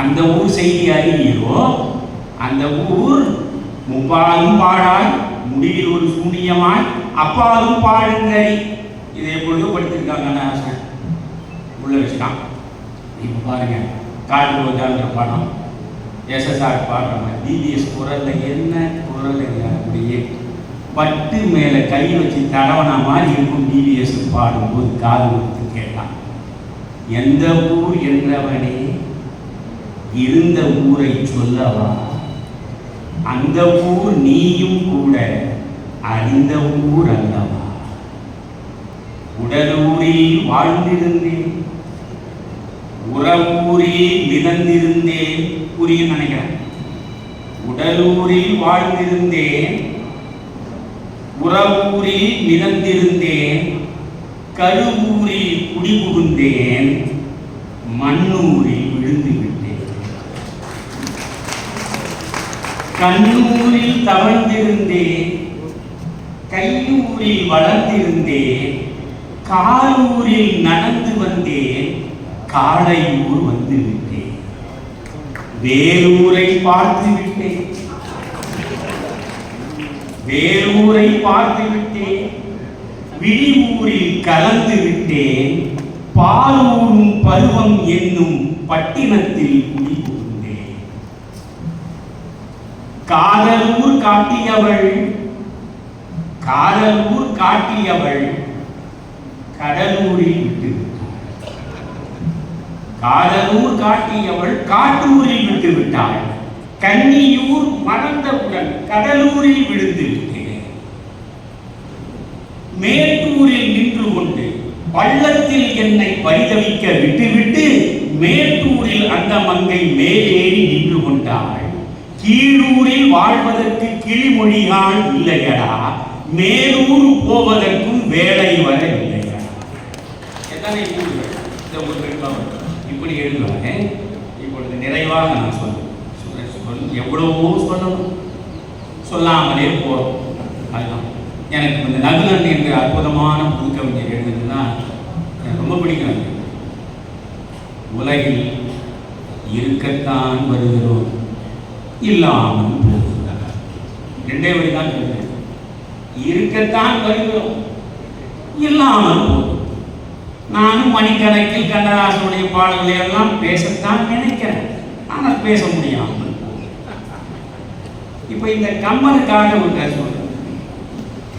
அந்த ஊர் செய்தி அறிவியோ அந்த ஊர் முப்பாலும் பாடாய் முடிவில் ஒரு சூனியமாய் அப்பாலும் பாடுங்கறி. இதை எப்பொழுதோ படித்திருக்காங்க உள்ள வச்சுட்டான். இப்போ பாருங்க, காட்டு ரோஜாங்கிற படம் எஸ்எஸ்ஆர் பாடுறாங்க. டிவிஎஸ் குரல்ல என்ன குரல் அப்படியே பட்டு மேலே கை வச்சு தடவனா மாதிரி இருக்கும். டிவிஎஸ் பாடும்போது காது கொடுத்து கேட்டான், எந்த ஊர் என்றவனே இருந்த ஊரை சொல்லவா, அந்த ஊர் நீயும் கூட அறிந்த ஊர் அல்லவா, உடலூரில் வாழ்ந்திருந்தேன் உறவூரில் மிதந்திருந்தேன். புரியும் நினைக்கிறேன். உடலூரில் வாழ்ந்திருந்தேன் உறவூரில் மிதந்திருந்தேன், கருவூரில் குடிபுகுந்தேன், மண்ணூரில் விழுந்து விட்டேன், கண்ணூரில் தவழ்ந்திருந்தேன், கையூரில் வளர்ந்திருந்தேன், காலூரில் நடந்து வந்தேன், காளையூர் வந்து விட்டேன், வேலூரை பார்த்து விட்டேன், வேலூரை பார்த்து விட்டேன், விழிவூரில் கலந்து விட்டேன், பாலூரும் பருவம் என்னும் பட்டினத்தில் குடிபுகுந்தேன், காதலூர் காட்டியவள் காதலூர் காட்டியவள் கடலூரில் விட்டுவிட்டாள், காதலூர் காட்டியவள் காட்டூரில் விட்டுவிட்டாள், கன்னியூர் மறந்தவுடன் கடலூரில் விழுந்து விட்டேன், மேட்டூரில் நின்று கொண்டு பள்ளத்தில் என்னை பரிதவிக்க விட்டுவிட்டு மேட்டூரில் அந்த மங்கை மேலேறி நின்று கொண்டாள், கீழூரில் வாழ்வதற்கு கிளிமொழிகான் இல்லையடா, மேலூர் போவதற்கும் வேலை வர இல்லையடா. எத்தனை ஊர்கள் இந்த ஊர்கள் இப்படி எழுதுவாங்க. இப்பொழுது நிறைவாக நான் சொல்லுவேன். எவ்வளவோ சொல்லணும், சொல்லாமலே போறோம். அதுதான் எனக்கு இந்த நகுலன் என்ற அற்புதமான புதுக்கவிஞர் எழுதுனா எனக்கு ரொம்ப பிடிக்கும். உலகில் இருக்கத்தான் வருகிறோம், இல்லாமல் போகிறார். ரெண்டே வழி தான் சொல்றேன். இருக்கத்தான் வருகிறோம், இல்லாமல் போகிறோம். நானும் மணிக்கணக்கில் கண்ணதாசனுடைய பாடல்களை எல்லாம் பேசத்தான் நினைக்கிறேன், ஆனால் பேச முடியாமல். இப்ப இந்த கம்மனுக்காக ஒரு சொல்றேன்.